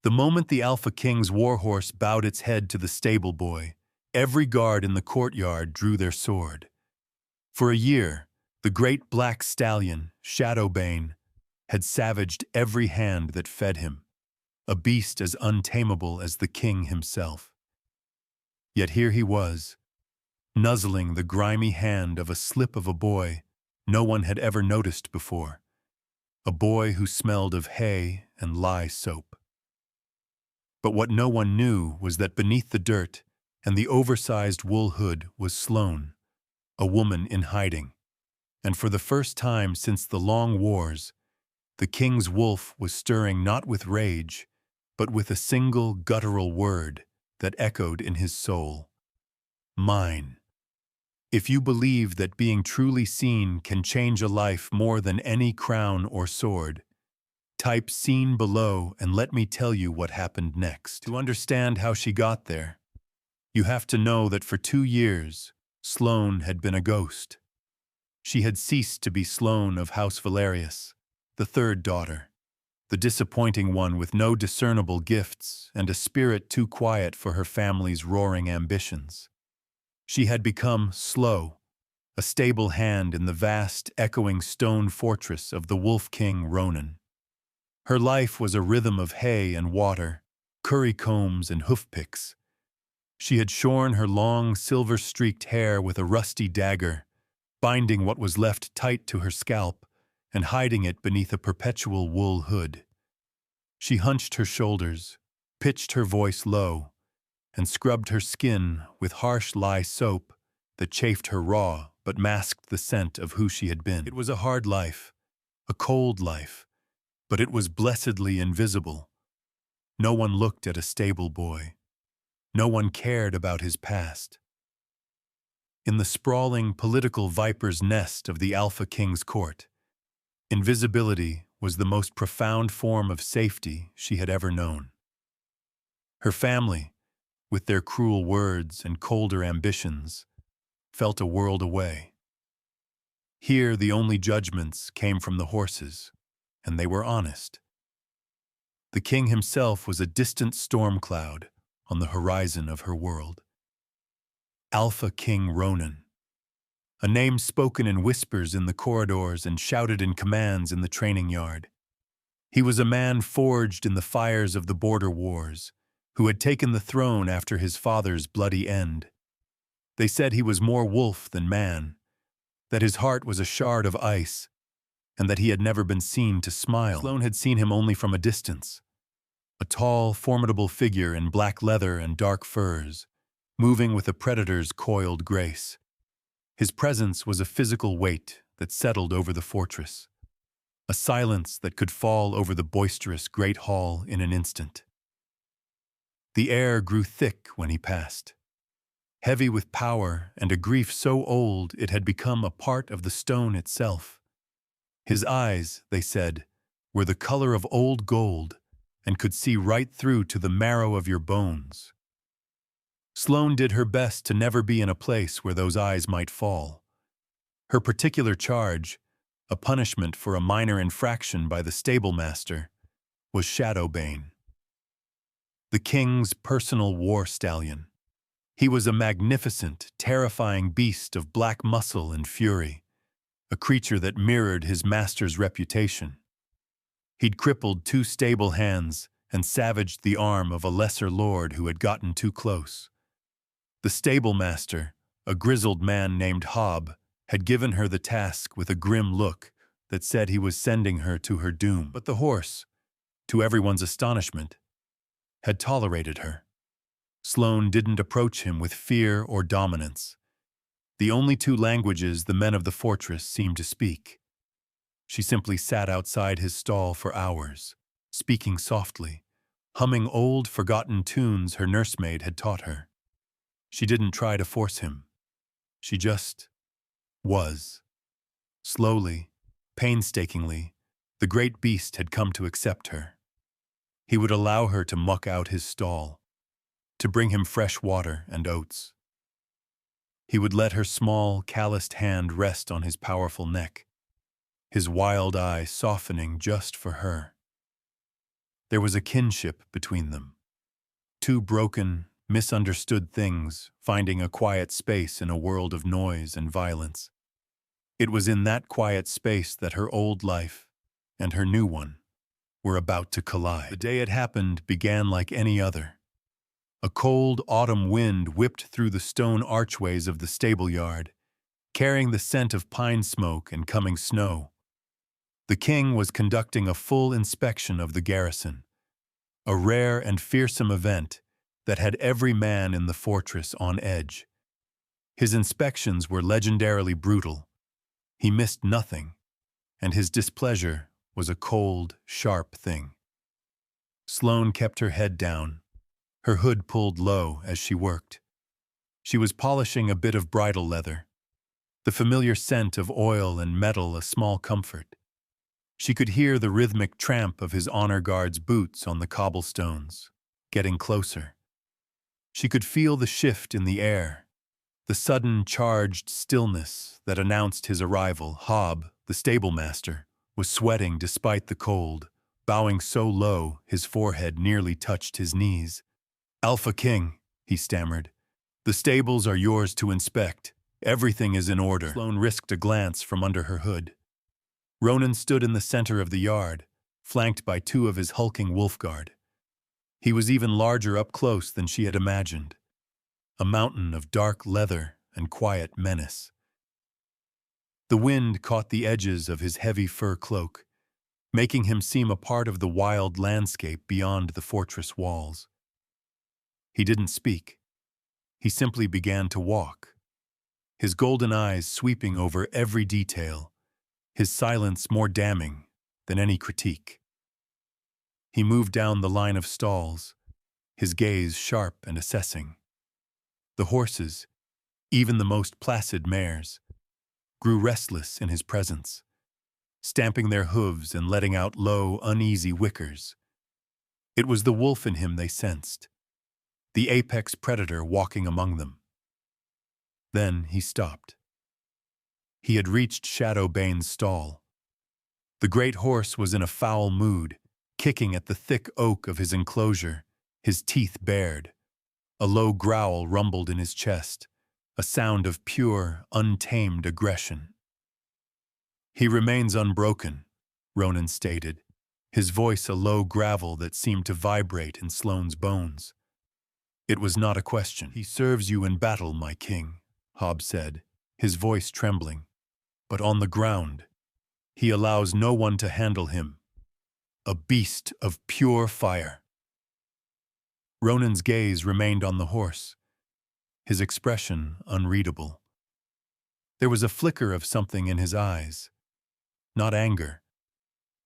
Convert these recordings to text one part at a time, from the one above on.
The moment the Alpha King's warhorse bowed its head to the stable boy, every guard in the courtyard drew their sword. For a year, the great black stallion, Shadow-Bane, had savaged every hand that fed him, a beast as untamable as the king himself. Yet here he was, nuzzling the grimy hand of a slip of a boy no one had ever noticed before, a boy who smelled of hay and lye soap. But what no one knew was that beneath the dirt and the oversized wool hood was Sloane, a woman in hiding. And for the first time since the long wars, the king's wolf was stirring not with rage, but with a single guttural word that echoed in his soul. Mine. If you believe that being truly seen can change a life more than any crown or sword, type "seen" below and let me tell you what happened next. To understand how she got there, you have to know that for 2 years, Sloane had been a ghost. She had ceased to be Sloane of House Valerius, the third daughter, the disappointing one with no discernible gifts and a spirit too quiet for her family's roaring ambitions. She had become Sloane, a stable hand in the vast, echoing stone fortress of the wolf king Ronan. Her life was a rhythm of hay and water, currycombs and hoofpicks. She had shorn her long, silver-streaked hair with a rusty dagger, binding what was left tight to her scalp and hiding it beneath a perpetual wool hood. She hunched her shoulders, pitched her voice low, and scrubbed her skin with harsh lye soap that chafed her raw but masked the scent of who she had been. It was a hard life, a cold life, but it was blessedly invisible. No one looked at a stable boy. No one cared about his past. In the sprawling political viper's nest of the Alpha King's court, invisibility was the most profound form of safety she had ever known. Her family, with their cruel words and colder ambitions, felt a world away. Here the only judgments came from the horses, and they were honest. The king himself was a distant storm cloud on the horizon of her world. Alpha King Ronan, a name spoken in whispers in the corridors and shouted in commands in the training yard. He was a man forged in the fires of the border wars, who had taken the throne after his father's bloody end. They said he was more wolf than man, that his heart was a shard of ice, and that he had never been seen to smile. Sloane had seen him only from a distance, a tall, formidable figure in black leather and dark furs, moving with a predator's coiled grace. His presence was a physical weight that settled over the fortress, a silence that could fall over the boisterous great hall in an instant. The air grew thick when he passed, heavy with power and a grief so old it had become a part of the stone itself. His eyes, they said, were the color of old gold and could see right through to the marrow of your bones. Sloane did her best to never be in a place where those eyes might fall. Her particular charge, a punishment for a minor infraction by the stablemaster, was Shadow-Bane, the king's personal war stallion. He was a magnificent, terrifying beast of black muscle and fury, a creature that mirrored his master's reputation. He'd crippled 2 stable hands and savaged the arm of a lesser lord who had gotten too close. The stablemaster, a grizzled man named Hob, had given her the task with a grim look that said he was sending her to her doom. But the horse, to everyone's astonishment, had tolerated her. Sloane didn't approach him with fear or dominance, the only 2 languages the men of the fortress seemed to speak. She simply sat outside his stall for hours, speaking softly, humming old, forgotten tunes her nursemaid had taught her. She didn't try to force him. She just was. Slowly, painstakingly, the great beast had come to accept her. He would allow her to muck out his stall, to bring him fresh water and oats. He would let her small, calloused hand rest on his powerful neck, his wild eye softening just for her. There was a kinship between them. Two broken, misunderstood things finding a quiet space in a world of noise and violence. It was in that quiet space that her old life and her new one were about to collide. The day it happened began like any other. A cold autumn wind whipped through the stone archways of the stable yard, carrying the scent of pine smoke and coming snow. The king was conducting a full inspection of the garrison, a rare and fearsome event that had every man in the fortress on edge. His inspections were legendarily brutal. He missed nothing, and his displeasure was a cold, sharp thing. Sloane kept her head down, her hood pulled low as she worked. She was polishing a bit of bridle leather, the familiar scent of oil and metal a small comfort. She could hear the rhythmic tramp of his honor guard's boots on the cobblestones, getting closer. She could feel the shift in the air, the sudden charged stillness that announced his arrival. Hob, the stablemaster, was sweating despite the cold, bowing so low his forehead nearly touched his knees. "Alpha King," he stammered, "the stables are yours to inspect. Everything is in order." Sloane risked a glance from under her hood. Ronan stood in the center of the yard, flanked by two of his hulking wolf guard. He was even larger up close than she had imagined, a mountain of dark leather and quiet menace. The wind caught the edges of his heavy fur cloak, making him seem a part of the wild landscape beyond the fortress walls. He didn't speak. He simply began to walk, his golden eyes sweeping over every detail, his silence more damning than any critique. He moved down the line of stalls, his gaze sharp and assessing. The horses, even the most placid mares, grew restless in his presence, stamping their hooves and letting out low, uneasy whickers. It was the wolf in him they sensed, the apex predator walking among them. Then he stopped. He had reached Shadow-Bane's stall. The great horse was in a foul mood, kicking at the thick oak of his enclosure, his teeth bared. A low growl rumbled in his chest, a sound of pure, untamed aggression. "He remains unbroken," Ronan stated, his voice a low gravel that seemed to vibrate in Sloane's bones. It was not a question. "He serves you in battle, my king," Hob said, his voice trembling. "But on the ground, he allows no one to handle him. A beast of pure fire." Ronan's gaze remained on the horse, his expression unreadable. There was a flicker of something in his eyes, not anger,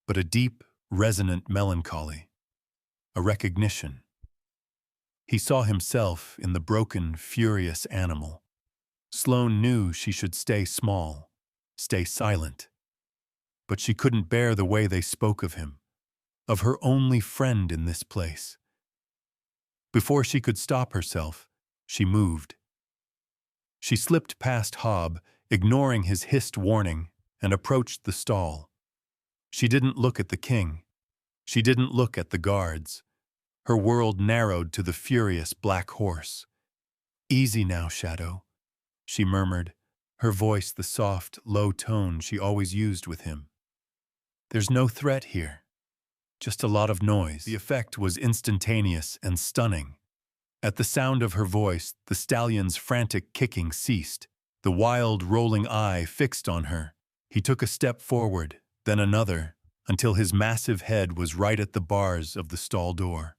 but a deep, resonant melancholy, a recognition. He saw himself in the broken, furious animal. Sloane knew she should stay small, stay silent. But she couldn't bear the way they spoke of him, of her only friend in this place. Before she could stop herself, she moved. She slipped past Hob, ignoring his hissed warning, and approached the stall. She didn't look at the king. She didn't look at the guards. Her world narrowed to the furious black horse. "Easy now, Shadow," she murmured, her voice the soft, low tone she always used with him. "There's no threat here, just a lot of noise." The effect was instantaneous and stunning. At the sound of her voice, the stallion's frantic kicking ceased, the wild, rolling eye fixed on her. He took a step forward, then another, until his massive head was right at the bars of the stall door.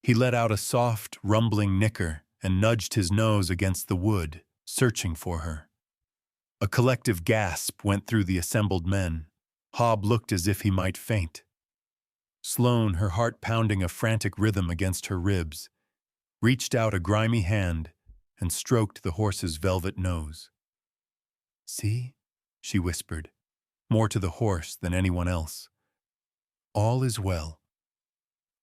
He let out a soft, rumbling nicker and nudged his nose against the wood, searching for her. A collective gasp went through the assembled men. Hob looked as if he might faint. Sloane, her heart pounding a frantic rhythm against her ribs, reached out a grimy hand and stroked the horse's velvet nose. "See?" she whispered, more to the horse than anyone else. "All is well."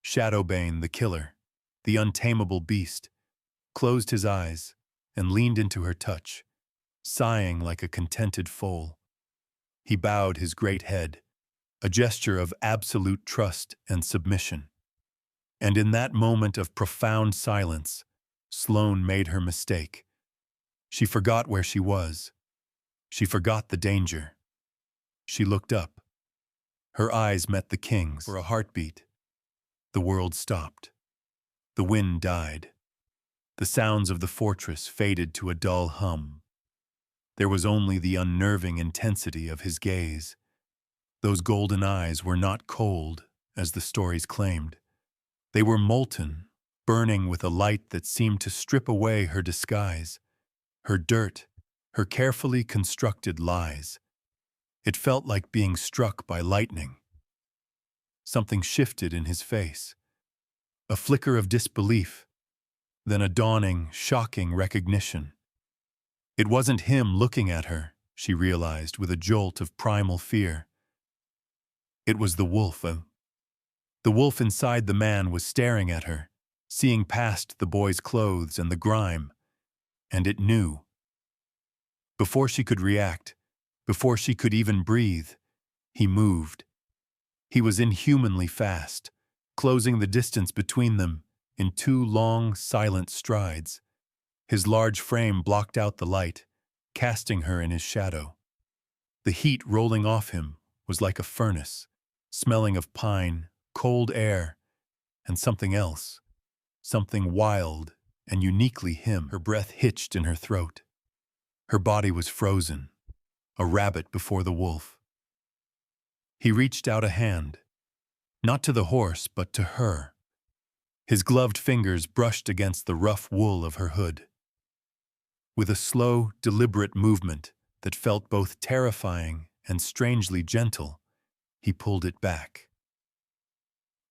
Shadow-Bane, the killer, the untamable beast, closed his eyes and leaned into her touch, sighing like a contented foal. He bowed his great head, a gesture of absolute trust and submission. And in that moment of profound silence, Sloane made her mistake. She forgot where she was. She forgot the danger. She looked up. Her eyes met the king's. For a heartbeat, the world stopped. The wind died. The sounds of the fortress faded to a dull hum. There was only the unnerving intensity of his gaze. Those golden eyes were not cold, as the stories claimed. They were molten, burning with a light that seemed to strip away her disguise, her dirt, her carefully constructed lies. It felt like being struck by lightning. Something shifted in his face. A flicker of disbelief, then a dawning, shocking recognition. It wasn't him looking at her, she realized with a jolt of primal fear. It was the wolf. The wolf inside the man was staring at her, seeing past the boy's clothes and the grime, and it knew. Before she could react, before she could even breathe, he moved. He was inhumanly fast, closing the distance between them in 2 long, silent strides. His large frame blocked out the light, casting her in his shadow. The heat rolling off him was like a furnace, smelling of pine, cold air, and something else, something wild and uniquely him. Her breath hitched in her throat. Her body was frozen, a rabbit before the wolf. He reached out a hand, not to the horse, but to her. His gloved fingers brushed against the rough wool of her hood. With a slow, deliberate movement that felt both terrifying and strangely gentle, he pulled it back.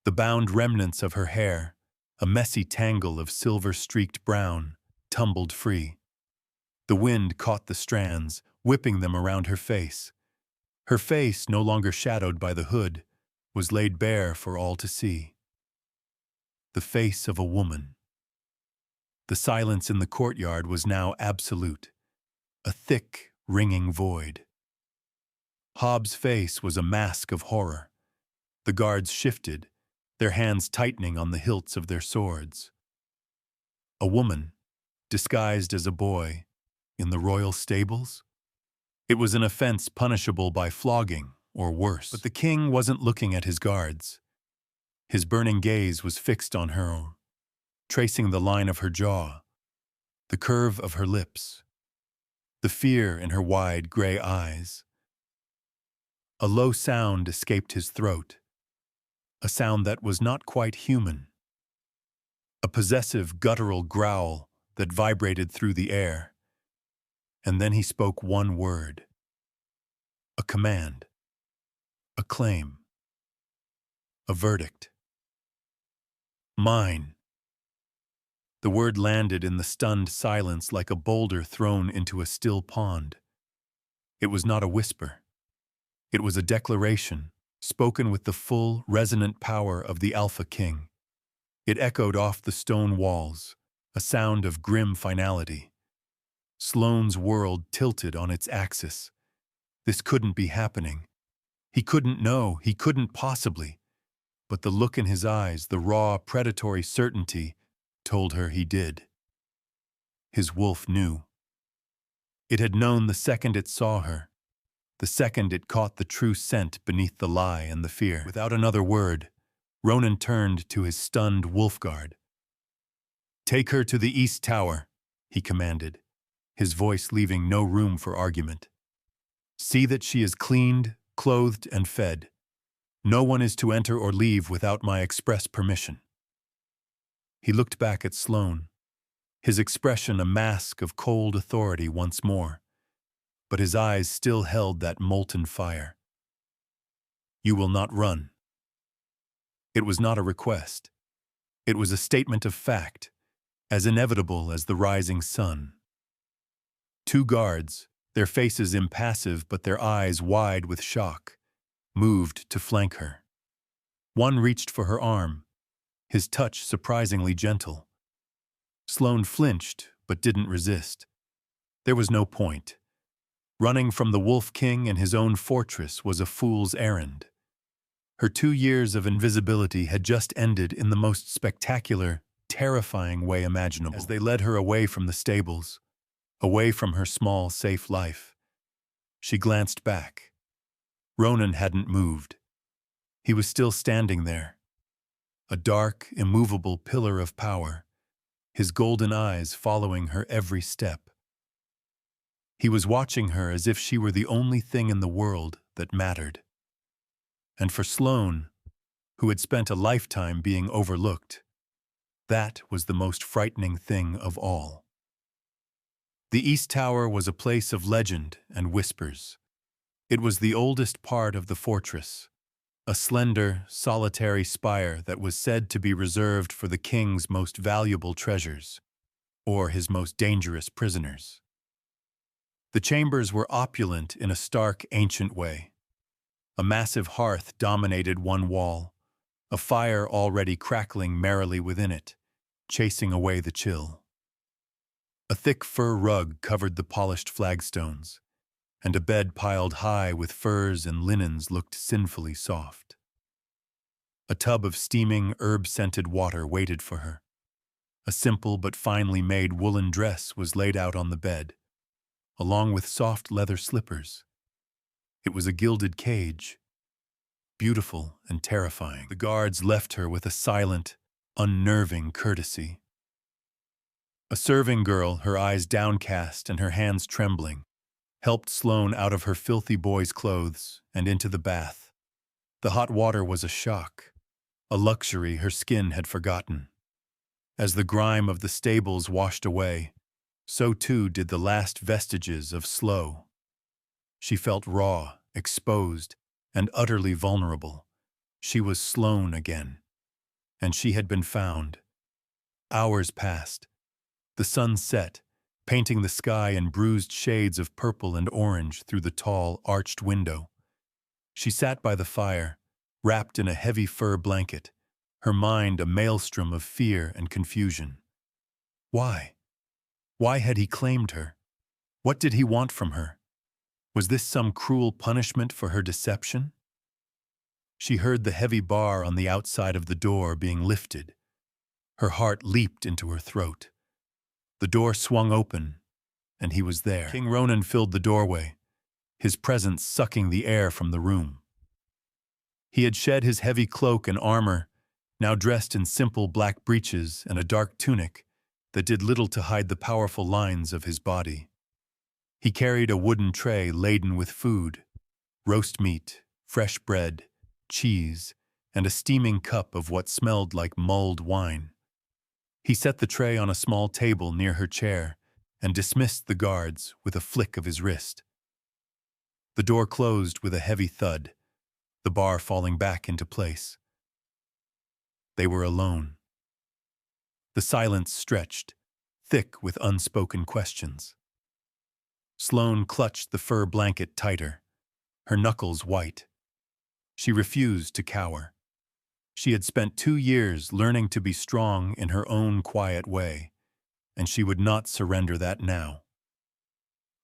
The bound remnants of her hair, a messy tangle of silver-streaked brown, tumbled free. The wind caught the strands, whipping them around her face. Her face, no longer shadowed by the hood, was laid bare for all to see. The face of a woman. The silence in the courtyard was now absolute, a thick, ringing void. Hobbs' face was a mask of horror. The guards shifted, their hands tightening on the hilts of their swords. A woman, disguised as a boy, in the royal stables? It was an offense punishable by flogging, or worse. But the king wasn't looking at his guards. His burning gaze was fixed on her, tracing the line of her jaw, the curve of her lips, the fear in her wide gray eyes. A low sound escaped his throat, a sound that was not quite human. A possessive, guttural growl that vibrated through the air. And then he spoke one word. A command. A claim. A verdict. Mine. The word landed in the stunned silence like a boulder thrown into a still pond. It was not a whisper. It was a declaration, spoken with the full, resonant power of the Alpha King. It echoed off the stone walls, a sound of grim finality. Sloane's world tilted on its axis. This couldn't be happening. He couldn't know, he couldn't possibly. But the look in his eyes, the raw, predatory certainty, told her he did. His wolf knew. It had known the second it saw her, the second it caught the true scent beneath the lie and the fear. Without another word, Ronan turned to his stunned wolf guard. "Take her to the East Tower," he commanded, his voice leaving no room for argument. "See that she is cleaned, clothed, and fed. No one is to enter or leave without my express permission." He looked back at Sloane, his expression a mask of cold authority once more, but his eyes still held that molten fire. "You will not run." It was not a request. It was a statement of fact, as inevitable as the rising sun. 2 guards, their faces impassive but their eyes wide with shock, moved to flank her. One reached for her arm, his touch surprisingly gentle. Sloane flinched but didn't resist. There was no point. Running from the Wolf King and his own fortress was a fool's errand. Her 2 years of invisibility had just ended in the most spectacular, terrifying way imaginable. As they led her away from the stables, away from her small, safe life, she glanced back. Ronan hadn't moved. He was still standing there, a dark, immovable pillar of power, his golden eyes following her every step. He was watching her as if she were the only thing in the world that mattered. And for Sloane, who had spent a lifetime being overlooked, that was the most frightening thing of all. The East Tower was a place of legend and whispers. It was the oldest part of the fortress, a slender, solitary spire that was said to be reserved for the king's most valuable treasures, or his most dangerous prisoners. The chambers were opulent in a stark, ancient way. A massive hearth dominated one wall, a fire already crackling merrily within it, chasing away the chill. A thick fur rug covered the polished flagstones, and a bed piled high with furs and linens looked sinfully soft. A tub of steaming, herb-scented water waited for her. A simple but finely made woolen dress was laid out on the bed, along with soft leather slippers. It was a gilded cage, beautiful and terrifying. The guards left her with a silent, unnerving courtesy. A serving girl, her eyes downcast and her hands trembling, helped Sloane out of her filthy boy's clothes and into the bath. The hot water was a shock, a luxury her skin had forgotten. As the grime of the stables washed away, so too did the last vestiges of Sloane. She felt raw, exposed, and utterly vulnerable. She was Sloane again, and she had been found. Hours passed. The sun set, painting the sky in bruised shades of purple and orange through the tall, arched window. She sat by the fire, wrapped in a heavy fur blanket, her mind a maelstrom of fear and confusion. Why? Why had he claimed her? What did he want from her? Was this some cruel punishment for her deception? She heard the heavy bar on the outside of the door being lifted. Her heart leaped into her throat. The door swung open, and he was there. King Ronan filled the doorway, his presence sucking the air from the room. He had shed his heavy cloak and armor, now dressed in simple black breeches and a dark tunic that did little to hide the powerful lines of his body. He carried a wooden tray laden with food, roast meat, fresh bread, cheese, and a steaming cup of what smelled like mulled wine. He set the tray on a small table near her chair and dismissed the guards with a flick of his wrist. The door closed with a heavy thud, the bar falling back into place. They were alone. The silence stretched, thick with unspoken questions. Sloane clutched the fur blanket tighter, her knuckles white. She refused to cower. She had spent 2 years learning to be strong in her own quiet way, and she would not surrender that now.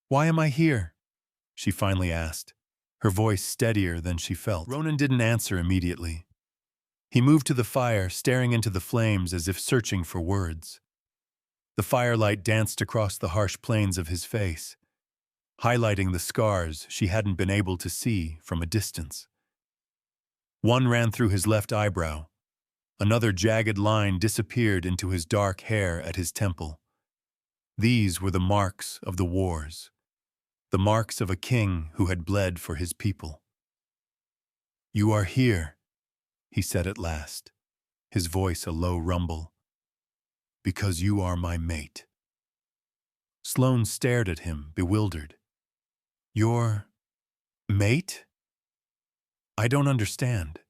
"Why am I here?" she finally asked, her voice steadier than she felt. Ronan didn't answer immediately. He moved to the fire, staring into the flames as if searching for words. The firelight danced across the harsh planes of his face, highlighting the scars she hadn't been able to see from a distance. One ran through his left eyebrow. Another jagged line disappeared into his dark hair at his temple. These were the marks of the wars, the marks of a king who had bled for his people. "You are here," he said at last, his voice a low rumble, "because you are my mate." Sloane stared at him, bewildered. "Your mate? I don't understand.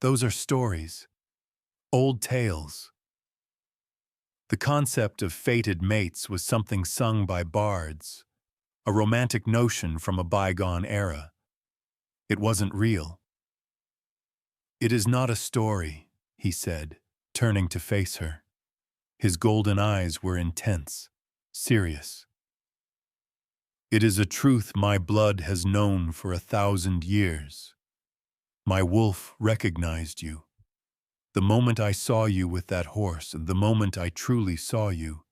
Those are stories, old tales." The concept of fated mates was something sung by bards, a romantic notion from a bygone era. It wasn't real. "It is not a story," he said, turning to face her. His golden eyes were intense, serious. It is a truth my blood has known for 1,000 years. My wolf recognized you. The moment I saw you with that horse, and the moment I truly saw you,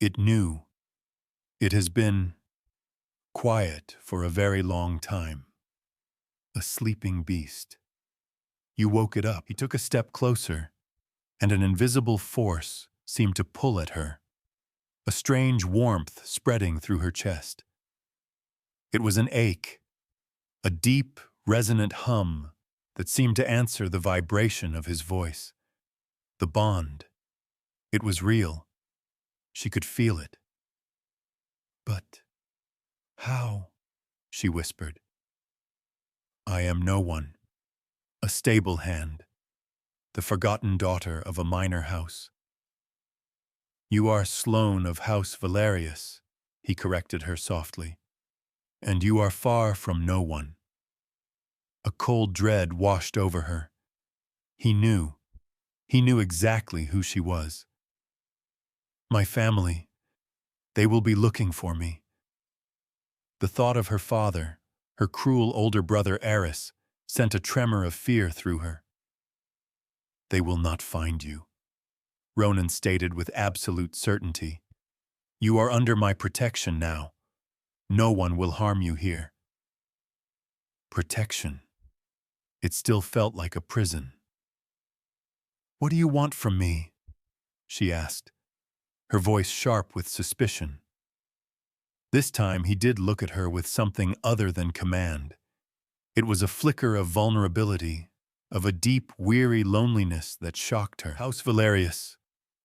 it knew. It has been quiet for a very long time. A sleeping beast. You woke it up. He took a step closer, and an invisible force seemed to pull at her, a strange warmth spreading through her chest. It was an ache, a deep, resonant hum that seemed to answer the vibration of his voice. The bond. It was real. She could feel it. But how? She whispered. I am no one. A stable hand. The forgotten daughter of a minor house. You are Sloane of House Valerius, he corrected her softly. And you are far from no one. A cold dread washed over her. He knew exactly who she was. My family, they will be looking for me. The thought of her father, her cruel older brother Eris, sent a tremor of fear through her. They will not find you, Ronan stated with absolute certainty. You are under my protection now. No one will harm you here. Protection. It still felt like a prison. What do you want from me? She asked, her voice sharp with suspicion. This time he did look at her with something other than command. It was a flicker of vulnerability, of a deep, weary loneliness that shocked her. House Valerius,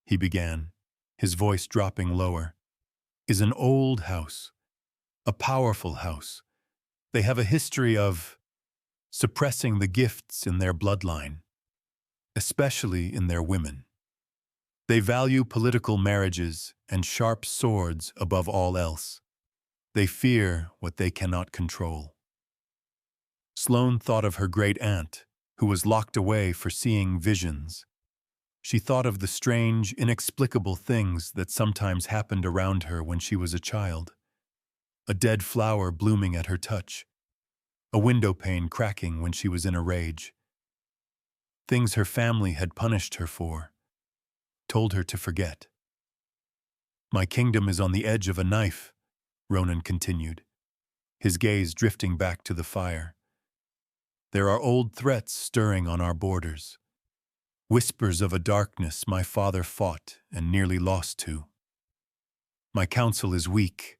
he began, his voice dropping lower, is an old house, a powerful house. They have a history of suppressing the gifts in their bloodline, especially in their women. They value political marriages and sharp swords above all else. They fear what they cannot control. Sloane thought of her great-aunt, who was locked away for seeing visions. She thought of the strange, inexplicable things that sometimes happened around her when she was a child. A dead flower blooming at her touch, a window pane cracking when she was in a rage. Things her family had punished her for, told her to forget. My kingdom is on the edge of a knife, Ronan continued, his gaze drifting back to the fire. There are old threats stirring on our borders, whispers of a darkness my father fought and nearly lost to. My counsel is weak,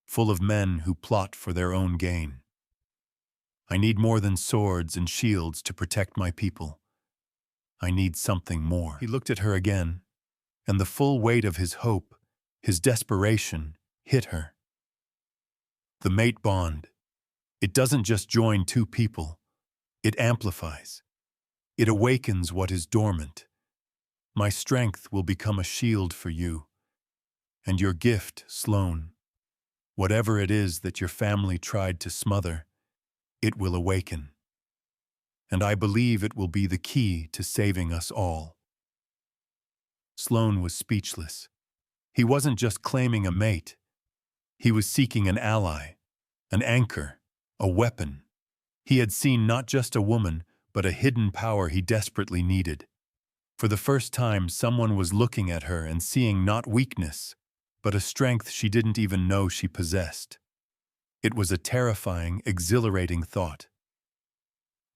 full of men who plot for their own gain. I need more than swords and shields to protect my people. I need something more. He looked at her again, and the full weight of his hope, his desperation, hit her. The mate bond. It doesn't just join two people. It amplifies. It awakens what is dormant. My strength will become a shield for you. And your gift, Sloane, whatever it is that your family tried to smother, it will awaken. And I believe it will be the key to saving us all. Sloane was speechless. He wasn't just claiming a mate. He was seeking an ally, an anchor, a weapon. He had seen not just a woman, but a hidden power he desperately needed. For the first time, someone was looking at her and seeing not weakness, but a strength she didn't even know she possessed. It was a terrifying, exhilarating thought.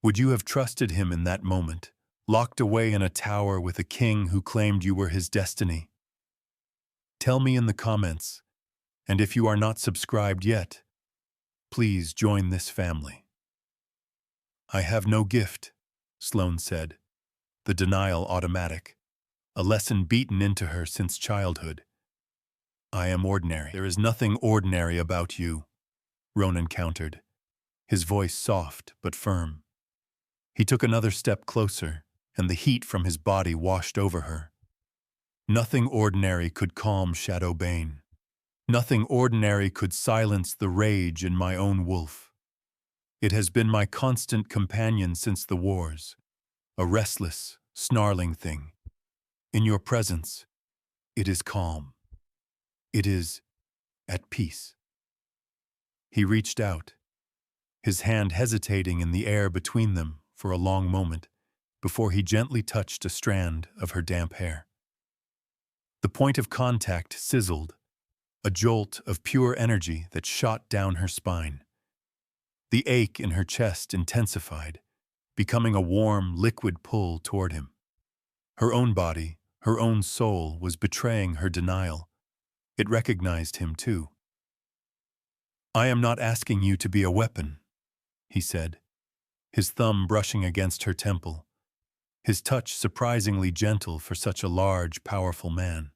Would you have trusted him in that moment, locked away in a tower with a king who claimed you were his destiny? Tell me in the comments, and if you are not subscribed yet, please join this family. I have no gift, Sloane said, the denial automatic, a lesson beaten into her since childhood. I am ordinary. There is nothing ordinary about you, Ronan countered, his voice soft but firm. He took another step closer, and the heat from his body washed over her. Nothing ordinary could calm Shadow-Bane. Nothing ordinary could silence the rage in my own wolf. It has been my constant companion since the wars, a restless, snarling thing. In your presence, it is calm. It is at peace. He reached out, his hand hesitating in the air between them for a long moment before he gently touched a strand of her damp hair. The point of contact sizzled, a jolt of pure energy that shot down her spine. The ache in her chest intensified, becoming a warm, liquid pull toward him. Her own body, her own soul was betraying her denial. It recognized him too. "I am not asking you to be a weapon," he said, his thumb brushing against her temple, his touch surprisingly gentle for such a large, powerful man.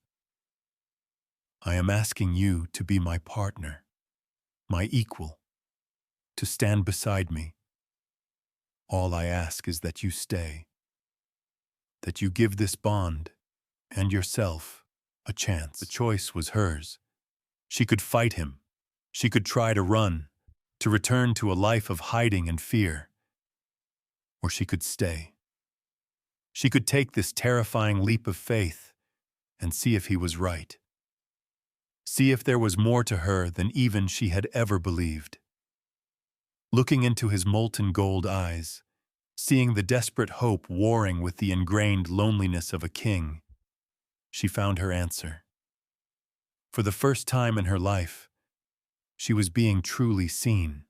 "I am asking you to be my partner, my equal, to stand beside me. All I ask is that you stay, that you give this bond and yourself a chance." The choice was hers. She could fight him. She could try to run, to return to a life of hiding and fear. Or she could stay. She could take this terrifying leap of faith and see if he was right. See if there was more to her than even she had ever believed. Looking into his molten gold eyes, seeing the desperate hope warring with the ingrained loneliness of a king, she found her answer. For the first time in her life, she was being truly seen.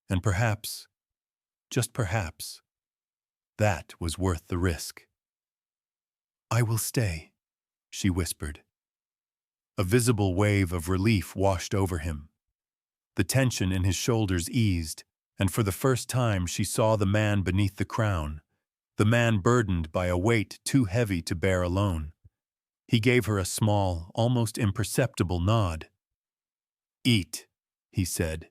And perhaps, just perhaps, that was worth the risk. "I will stay," she whispered. A visible wave of relief washed over him. The tension in his shoulders eased, and for the first time she saw the man beneath the crown, the man burdened by a weight too heavy to bear alone. He gave her a small, almost imperceptible nod. "Eat," he said,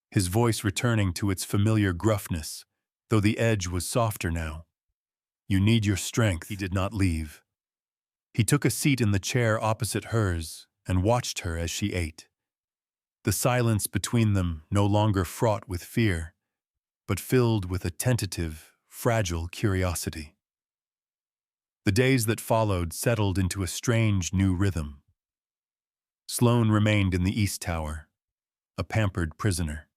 his voice returning to its familiar gruffness, though the edge was softer now. "You need your strength." He did not leave. He took a seat in the chair opposite hers and watched her as she ate. The silence between them no longer fraught with fear, but filled with a tentative, fragile curiosity. The days that followed settled into a strange new rhythm. Sloane remained in the East Tower, a pampered prisoner.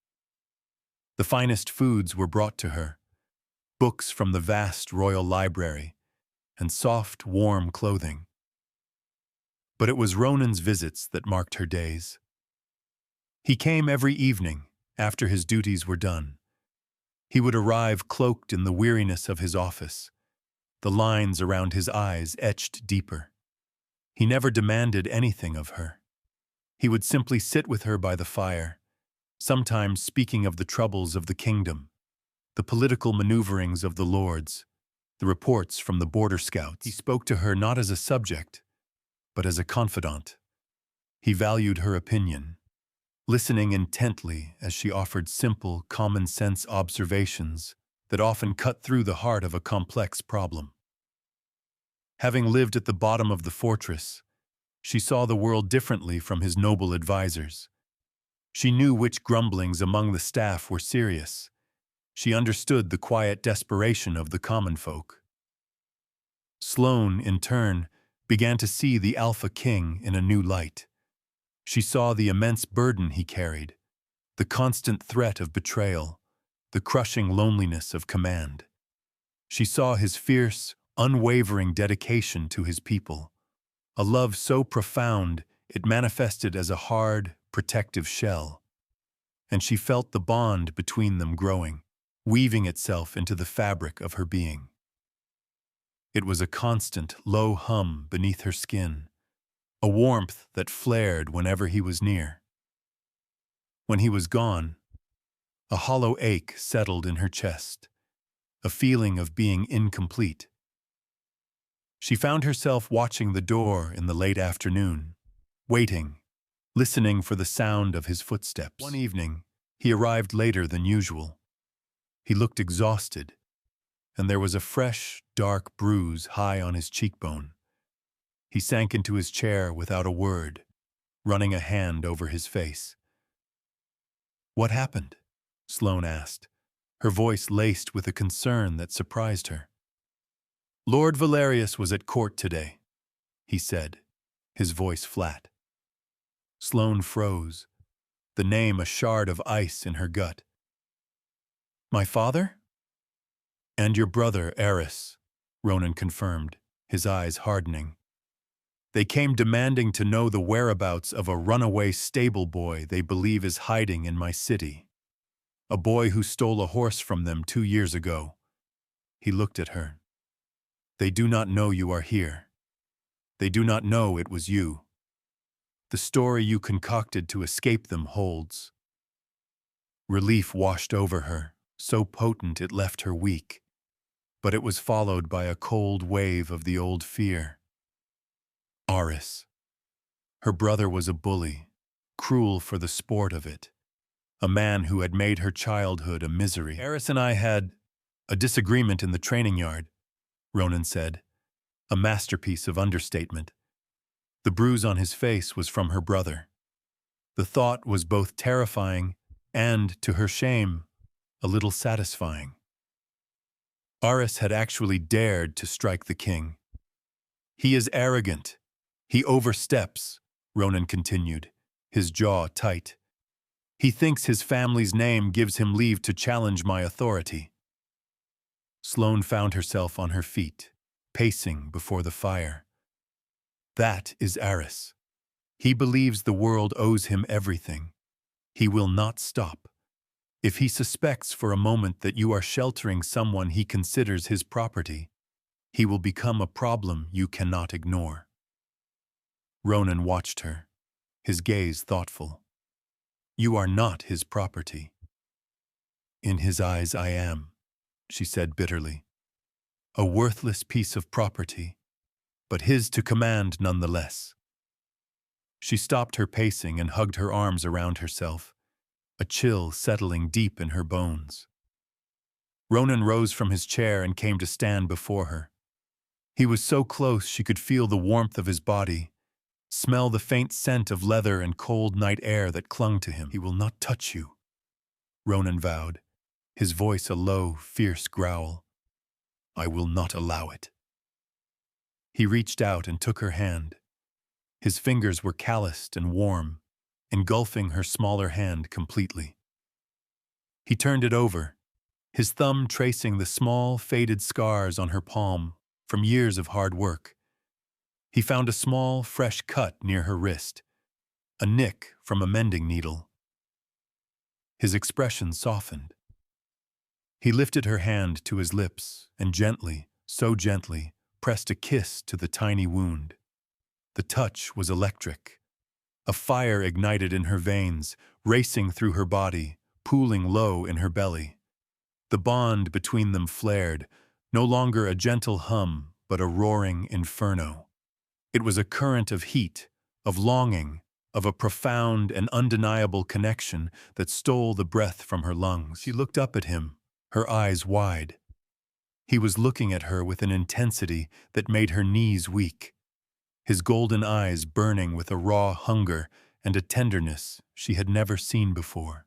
The finest foods were brought to her, books from the vast royal library, and soft, warm clothing. But it was Ronan's visits that marked her days. He came every evening after his duties were done. He would arrive cloaked in the weariness of his office, the lines around his eyes etched deeper. He never demanded anything of her. He would simply sit with her by the fire, sometimes speaking of the troubles of the kingdom, the political maneuverings of the lords, the reports from the border scouts. He spoke to her not as a subject, but as a confidant. He valued her opinion, listening intently as she offered simple, common-sense observations that often cut through the heart of a complex problem. Having lived at the bottom of the fortress, she saw the world differently from his noble advisors. She knew which grumblings among the staff were serious. She understood the quiet desperation of the common folk. Sloane, in turn, began to see the Alpha King in a new light. She saw the immense burden he carried, the constant threat of betrayal, the crushing loneliness of command. She saw his fierce, unwavering dedication to his people, a love so profound it manifested as a hard, protective shell. And she felt the bond between them growing, weaving itself into the fabric of her being. It was a constant, low hum beneath her skin, a warmth that flared whenever he was near. When he was gone, a hollow ache settled in her chest, a feeling of being incomplete. She found herself watching the door in the late afternoon, waiting, listening for the sound of his footsteps. One evening, he arrived later than usual. He looked exhausted, and there was a fresh, dark bruise high on his cheekbone. He sank into his chair without a word, running a hand over his face. "What happened?" Sloane asked, her voice laced with a concern that surprised her. "Lord Valerius was at court today," he said, his voice flat. Sloane froze, the name a shard of ice in her gut. My father? And your brother, Eris, Ronan confirmed, his eyes hardening. They came demanding to know the whereabouts of a runaway stable boy they believe is hiding in my city. A boy who stole a horse from them 2 years ago. He looked at her. They do not know you are here. They do not know it was you. The story you concocted to escape them holds. Relief washed over her, so potent it left her weak. But it was followed by a cold wave of the old fear. Aris. Her brother was a bully, cruel for the sport of it. A man who had made her childhood a misery. Eris and I had a disagreement in the training yard, Ronan said, a masterpiece of understatement. The bruise on his face was from her brother. The thought was both terrifying and, to her shame, a little satisfying. Aris had actually dared to strike the king. He is arrogant. He oversteps, Ronan continued, his jaw tight. He thinks his family's name gives him leave to challenge my authority. Sloane found herself on her feet, pacing before the fire. That is Aris. He believes the world owes him everything. He will not stop. If he suspects for a moment that you are sheltering someone he considers his property, he will become a problem you cannot ignore. Ronan watched her, his gaze thoughtful. You are not his property. In his eyes I am, she said bitterly. A worthless piece of property, but his to command nonetheless. She stopped her pacing and hugged her arms around herself, a chill settling deep in her bones. Ronan rose from his chair and came to stand before her. He was so close she could feel the warmth of his body, smell the faint scent of leather and cold night air that clung to him. He will not touch you, Ronan vowed, his voice a low, fierce growl. I will not allow it. He reached out and took her hand. His fingers were calloused and warm, engulfing her smaller hand completely. He turned it over, his thumb tracing the small, faded scars on her palm from years of hard work. He found a small, fresh cut near her wrist, a nick from a mending needle. His expression softened. He lifted her hand to his lips and gently, so gently, pressed a kiss to the tiny wound. The touch was electric. A fire ignited in her veins, racing through her body, pooling low in her belly. The bond between them flared, no longer a gentle hum, but a roaring inferno. It was a current of heat, of longing, of a profound and undeniable connection that stole the breath from her lungs. She looked up at him, her eyes wide. He was looking at her with an intensity that made her knees weak, his golden eyes burning with a raw hunger and a tenderness she had never seen before.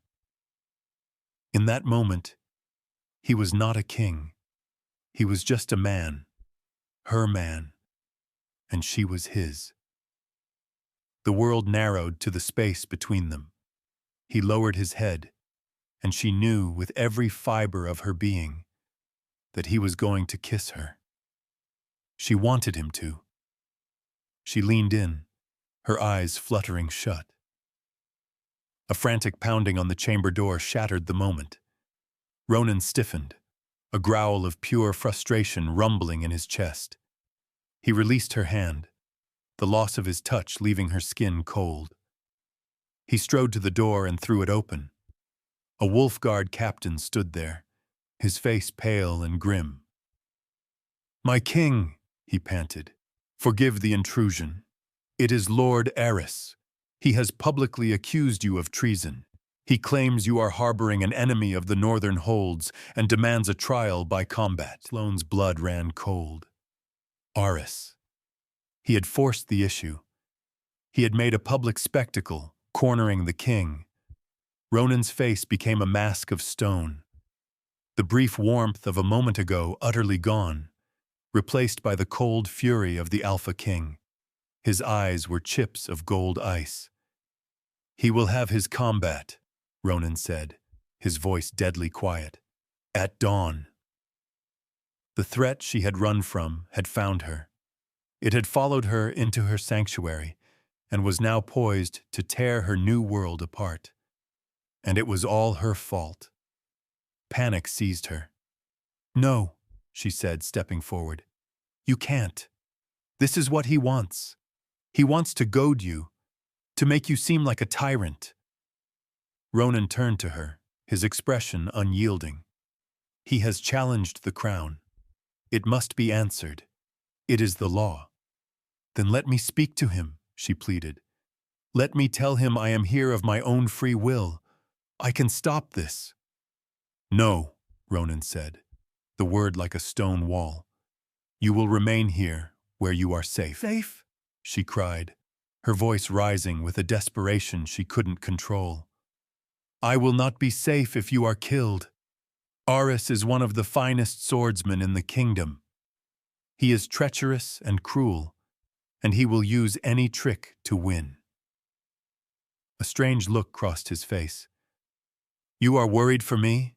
In that moment, he was not a king. He was just a man, her man, and she was his. The world narrowed to the space between them. He lowered his head, and she knew with every fiber of her being that he was going to kiss her. She wanted him to. She leaned in, her eyes fluttering shut. A frantic pounding on the chamber door shattered the moment. Ronan stiffened, a growl of pure frustration rumbling in his chest. He released her hand, the loss of his touch leaving her skin cold. He strode to the door and threw it open. A Wolf Guard captain stood there, his face pale and grim. "My king," he panted, "forgive the intrusion. It is Lord Eris. He has publicly accused you of treason. He claims you are harboring an enemy of the northern holds and demands a trial by combat." Sloane's blood ran cold. Aris. He had forced the issue. He had made a public spectacle, cornering the king. Ronan's face became a mask of stone. The brief warmth of a moment ago utterly gone, replaced by the cold fury of the Alpha King. His eyes were chips of gold ice. He will have his combat, Ronan said, his voice deadly quiet. At dawn. The threat she had run from had found her. It had followed her into her sanctuary and was now poised to tear her new world apart. And it was all her fault. Panic seized her. No, she said, stepping forward. You can't. This is what he wants. He wants to goad you, to make you seem like a tyrant. Ronan turned to her, his expression unyielding. He has challenged the crown. It must be answered. It is the law. Then let me speak to him, she pleaded. Let me tell him I am here of my own free will. I can stop this. No, Ronan said, the word like a stone wall. You will remain here, where you are safe. Safe? She cried, her voice rising with a desperation she couldn't control. I will not be safe if you are killed. Aris is one of the finest swordsmen in the kingdom. He is treacherous and cruel, and he will use any trick to win. A strange look crossed his face. You are worried for me?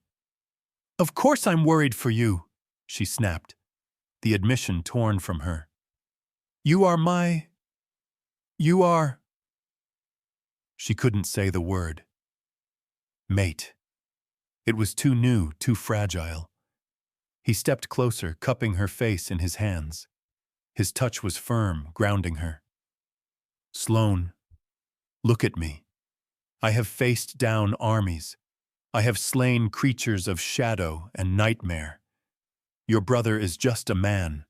Of course I'm worried for you, she snapped, the admission torn from her. You are... She couldn't say the word. Mate. It was too new, too fragile. He stepped closer, cupping her face in his hands. His touch was firm, grounding her. Sloane, look at me. I have faced down armies. I have slain creatures of shadow and nightmare. Your brother is just a man,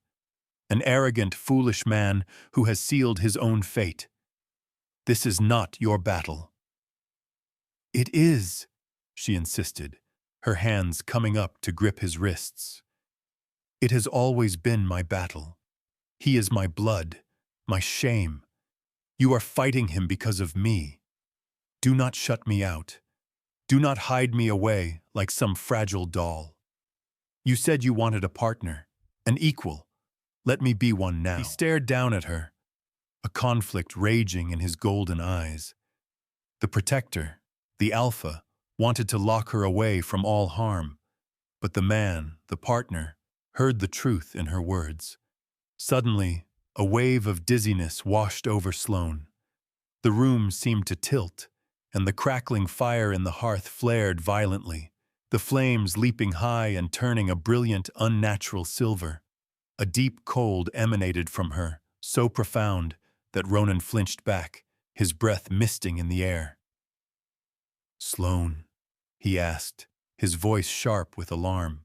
an arrogant, foolish man who has sealed his own fate. This is not your battle. It is, she insisted, her hands coming up to grip his wrists. It has always been my battle. He is my blood, my shame. You are fighting him because of me. Do not shut me out. Do not hide me away like some fragile doll. You said you wanted a partner, an equal. Let me be one now. He stared down at her, a conflict raging in his golden eyes. The protector, the alpha, wanted to lock her away from all harm, but the man, the partner, heard the truth in her words. Suddenly, a wave of dizziness washed over Sloane. The room seemed to tilt, and the crackling fire in the hearth flared violently, the flames leaping high and turning a brilliant, unnatural silver. A deep cold emanated from her, so profound that Ronan flinched back, his breath misting in the air. Sloane, he asked, his voice sharp with alarm.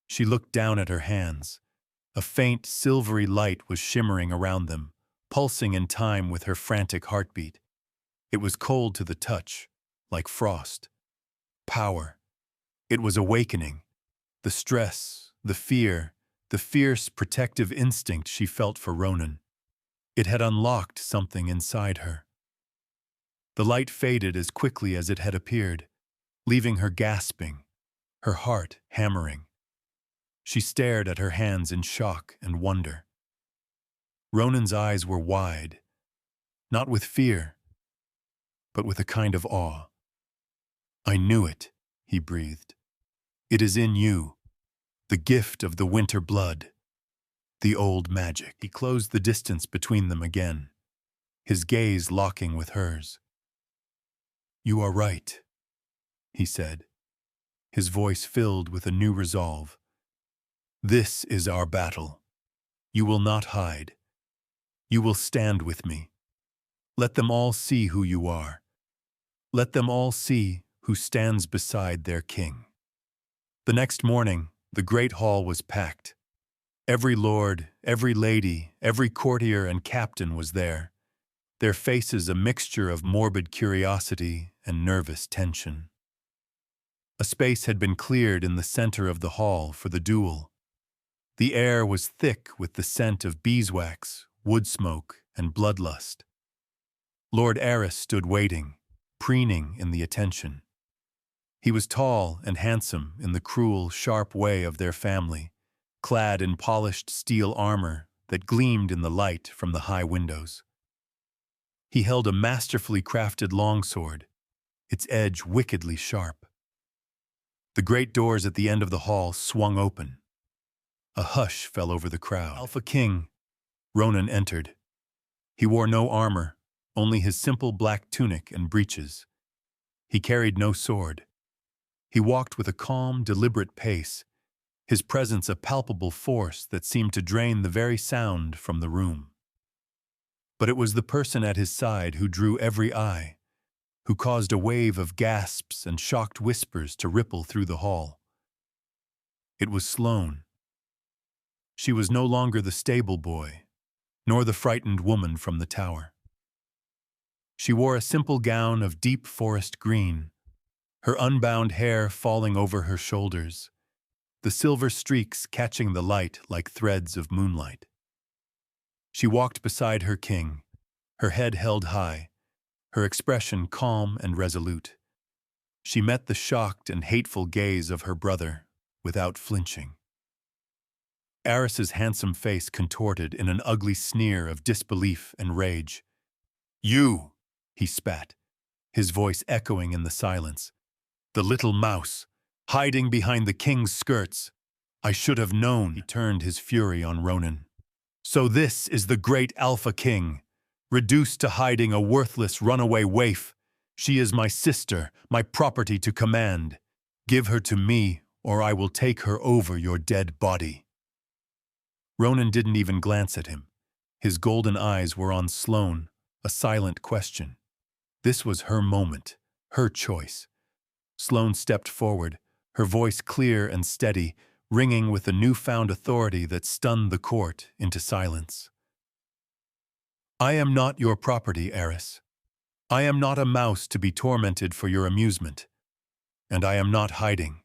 She looked down at her hands. A faint, silvery light was shimmering around them, pulsing in time with her frantic heartbeat. It was cold to the touch, like frost. Power. It was awakening. The stress, the fear, the fierce, protective instinct she felt for Ronan. It had unlocked something inside her. The light faded as quickly as it had appeared, leaving her gasping, her heart hammering. She stared at her hands in shock and wonder. Ronan's eyes were wide, not with fear, but with a kind of awe. I knew it, he breathed. It is in you, the gift of the winter blood, the old magic. He closed the distance between them again, his gaze locking with hers. You are right, he said, his voice filled with a new resolve. This is our battle. You will not hide. You will stand with me. Let them all see who you are. Let them all see who stands beside their king. The next morning, the great hall was packed. Every lord, every lady, every courtier and captain was there, their faces a mixture of morbid curiosity and nervous tension. A space had been cleared in the center of the hall for the duel. The air was thick with the scent of beeswax, wood smoke, and bloodlust. Lord Aris stood waiting, preening in the attention. He was tall and handsome in the cruel, sharp way of their family, clad in polished steel armor that gleamed in the light from the high windows. He held a masterfully crafted longsword, its edge wickedly sharp. The great doors at the end of the hall swung open. A hush fell over the crowd. Alpha King Ronan entered. He wore no armor, only his simple black tunic and breeches. He carried no sword. He walked with a calm, deliberate pace, his presence a palpable force that seemed to drain the very sound from the room. But it was the person at his side who drew every eye, who caused a wave of gasps and shocked whispers to ripple through the hall. It was Sloane. She was no longer the stable boy, nor the frightened woman from the tower. She wore a simple gown of deep forest green, her unbound hair falling over her shoulders, the silver streaks catching the light like threads of moonlight. She walked beside her king, her head held high, her expression calm and resolute. She met the shocked and hateful gaze of her brother without flinching. Aris's handsome face contorted in an ugly sneer of disbelief and rage. "You!" he spat, his voice echoing in the silence. "The little mouse, hiding behind the king's skirts. I should have known." He turned his fury on Ronan. "So this is the great Alpha King, reduced to hiding a worthless runaway waif. She is my sister, my property to command. Give her to me, or I will take her over your dead body." Ronan didn't even glance at him. His golden eyes were on Sloane, a silent question. This was her moment, her choice. Sloane stepped forward, her voice clear and steady, ringing with a newfound authority that stunned the court into silence. "I am not your property, Aris. I am not a mouse to be tormented for your amusement. And I am not hiding."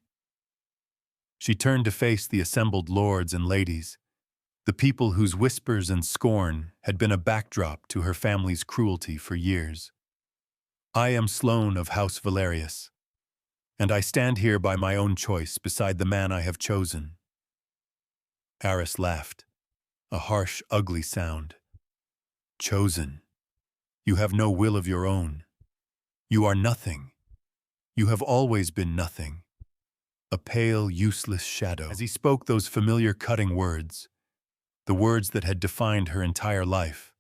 She turned to face the assembled lords and ladies, the people whose whispers and scorn had been a backdrop to her family's cruelty for years. "I am Sloane of House Valerius, and I stand here by my own choice beside the man I have chosen." Aris laughed, a harsh, ugly sound. "Chosen? You have no will of your own. You are nothing. You have always been nothing. A pale, useless shadow." As he spoke those familiar cutting words, the words that had defined her entire life,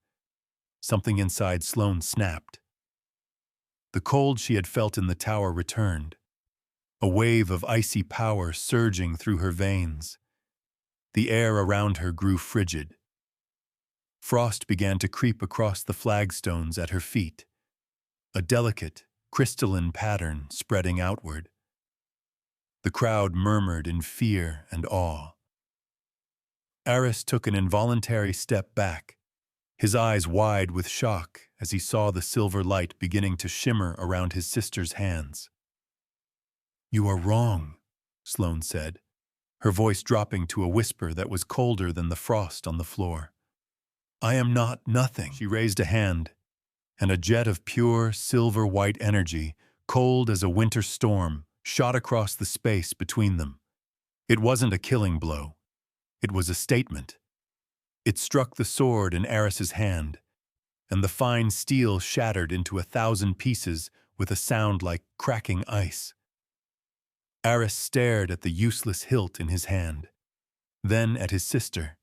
something inside Sloane snapped. The cold she had felt in the tower returned, a wave of icy power surging through her veins. The air around her grew frigid. Frost began to creep across the flagstones at her feet, a delicate, crystalline pattern spreading outward. The crowd murmured in fear and awe. Aris took an involuntary step back, his eyes wide with shock as he saw the silver light beginning to shimmer around his sister's hands. "You are wrong," Sloane said, her voice dropping to a whisper that was colder than the frost on the floor. "I am not nothing." She raised a hand, and a jet of pure, silver-white energy, cold as a winter storm, shot across the space between them. It wasn't a killing blow. It was a statement. It struck the sword in Aris's hand, and the fine steel shattered into 1,000 pieces with a sound like cracking ice. Aris stared at the useless hilt in his hand, then at his sister,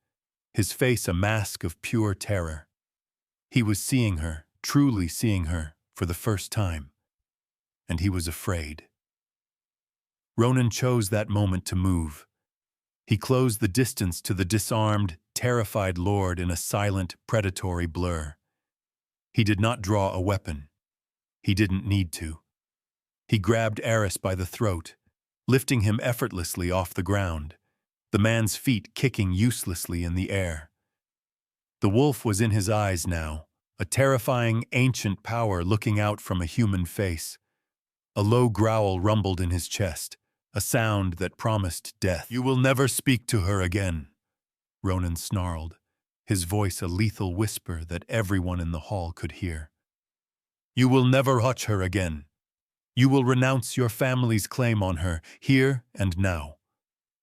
his face a mask of pure terror. He was seeing her, truly seeing her, for the first time, and he was afraid. Ronan chose that moment to move. He closed the distance to the disarmed, terrified lord in a silent, predatory blur. He did not draw a weapon. He didn't need to. He grabbed Aris by the throat, lifting him effortlessly off the ground, the man's feet kicking uselessly in the air. The wolf was in his eyes now, a terrifying, ancient power looking out from a human face. A low growl rumbled in his chest, a sound that promised death. "You will never speak to her again," Ronan snarled, his voice a lethal whisper that everyone in the hall could hear. "You will never touch her again. You will renounce your family's claim on her, here and now.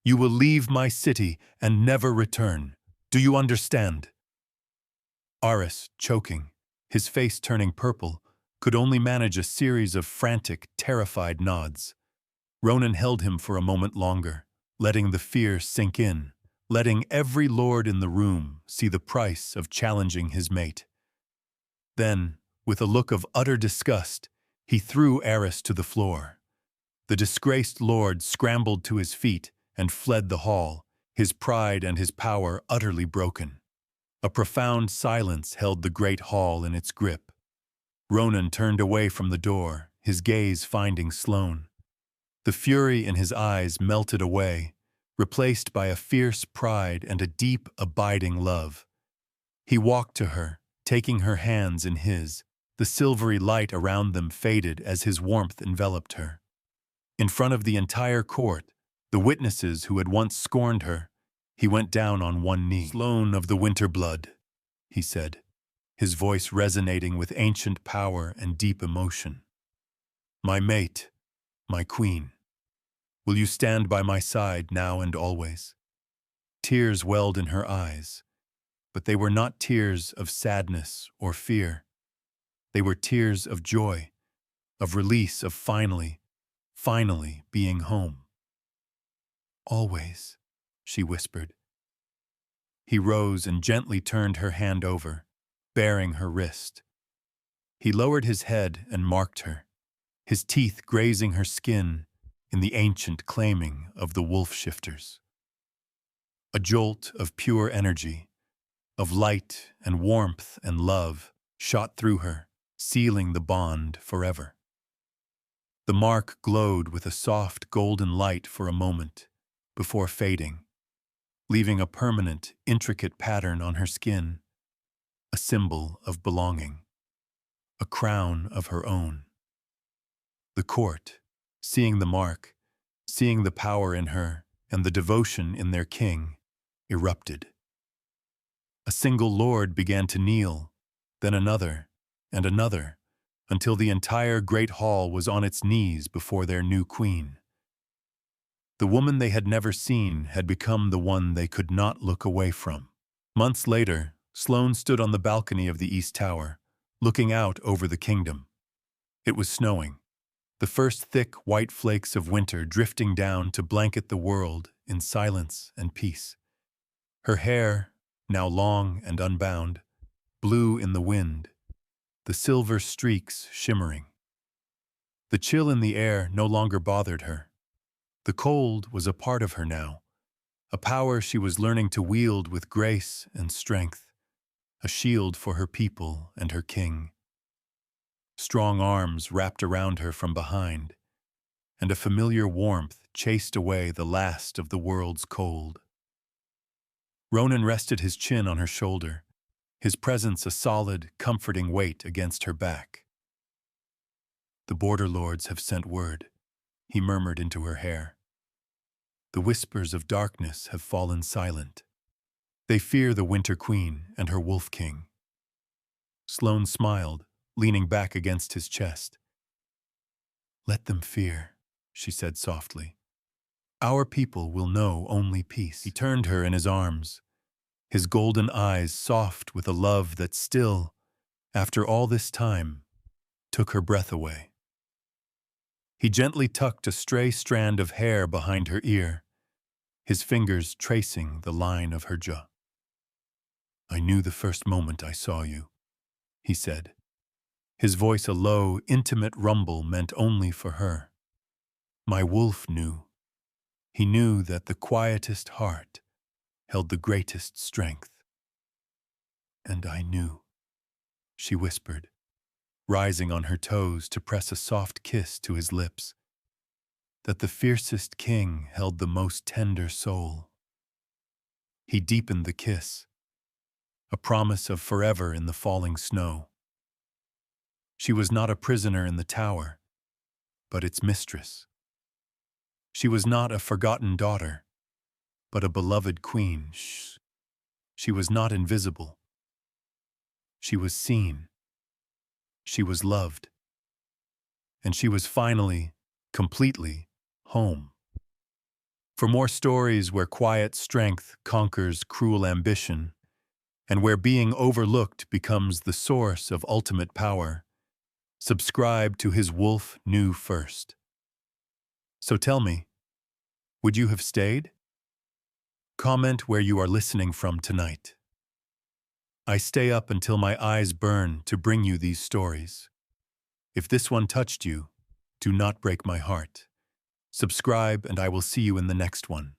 You will leave my city and never return. Do you understand?" Aris, choking, his face turning purple, could only manage a series of frantic, terrified nods. Ronan held him for a moment longer, letting the fear sink in, letting every lord in the room see the price of challenging his mate. Then, with a look of utter disgust, he threw Eris to the floor. The disgraced lord scrambled to his feet and fled the hall, his pride and his power utterly broken. A profound silence held the great hall in its grip. Ronan turned away from the door, his gaze finding Sloane. The fury in his eyes melted away, replaced by a fierce pride and a deep, abiding love. He walked to her, taking her hands in his. The silvery light around them faded as his warmth enveloped her. In front of the entire court, the witnesses who had once scorned her, he went down on one knee. "Sloane of the winter blood," he said, his voice resonating with ancient power and deep emotion. "My mate, my queen, will you stand by my side now and always?" Tears welled in her eyes, but they were not tears of sadness or fear. They were tears of joy, of release, of finally being home. "Always," she whispered. He rose and gently turned her hand over, baring her wrist. He lowered his head and marked her, his teeth grazing her skin in the ancient claiming of the wolf shifters. A jolt of pure energy, of light and warmth and love, shot through her, sealing the bond forever. The mark glowed with a soft golden light for a moment, before fading, leaving a permanent, intricate pattern on her skin, a symbol of belonging, a crown of her own. The court, seeing the mark, seeing the power in her and the devotion in their king, erupted. A single lord began to kneel, then another, and another, until the entire great hall was on its knees before their new queen. The woman they had never seen had become the one they could not look away from. Months later, Sloane stood on the balcony of the East Tower, looking out over the kingdom. It was snowing, the first thick white flakes of winter drifting down to blanket the world in silence and peace. Her hair, now long and unbound, blew in the wind, the silver streaks shimmering. The chill in the air no longer bothered her. The cold was a part of her now, a power she was learning to wield with grace and strength, a shield for her people and her king. Strong arms wrapped around her from behind, and a familiar warmth chased away the last of the world's cold. Ronan rested his chin on her shoulder, his presence a solid, comforting weight against her back. "The border lords have sent word," he murmured into her hair. "The whispers of darkness have fallen silent. They fear the Winter Queen and her Wolf King." Sloane smiled, leaning back against his chest. "Let them fear," she said softly. "Our people will know only peace." He turned her in his arms, his golden eyes soft with a love that still, after all this time, took her breath away. He gently tucked a stray strand of hair behind her ear, his fingers tracing the line of her jaw. "I knew the first moment I saw you," he said, his voice a low, intimate rumble meant only for her. "My wolf knew. He knew that the quietest heart held the greatest strength." "And I knew," she whispered, rising on her toes to press a soft kiss to his lips, "that the fiercest king held the most tender soul." He deepened the kiss, a promise of forever in the falling snow. She was not a prisoner in the tower, but its mistress. She was not a forgotten daughter, but a beloved queen. She was not invisible. She was seen. She was loved. And she was finally, completely, home. For more stories where quiet strength conquers cruel ambition, and where being overlooked becomes the source of ultimate power. Subscribe to his wolf knew first. So tell me, would you have stayed? Comment where you are listening from tonight. I stay up until my eyes burn to bring you these stories. If this one touched you, do not break my heart. Subscribe and I will see you in the next one.